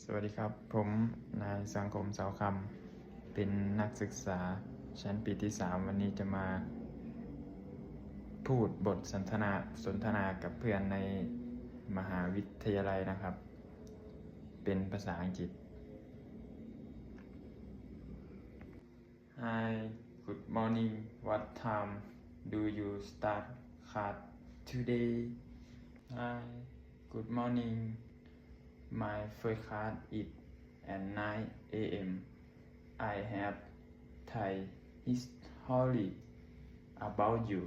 สวัสดีครับผมนายสังคมเสาคำเป็นนักศึกษาชั้นปีที่3วันนี้จะมาพูดบทสนทนากับเพื่อนในมหาวิทยาลัยนะครับเป็นภาษาอังกฤษ Hi, good morning. What time do you start class today? Hi, good morning.My first class is at 9 a.m. I have Thai history about you.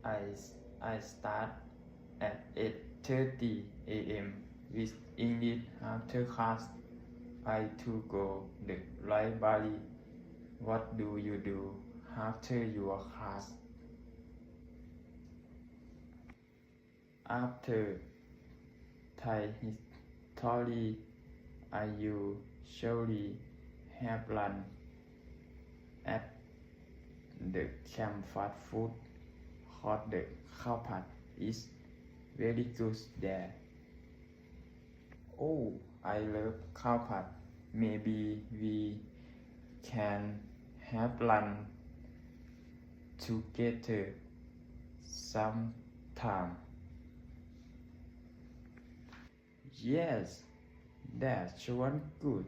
I start at 8:30 a.m. with English after class. I to go the library. What do you do after your class? After Thai history, I usually have lunch at the camp fast food called the Khao Phat. It's very good there. Oh, I love Khao Phat. Maybe we can have lunch together sometime.Yes, that sounds good.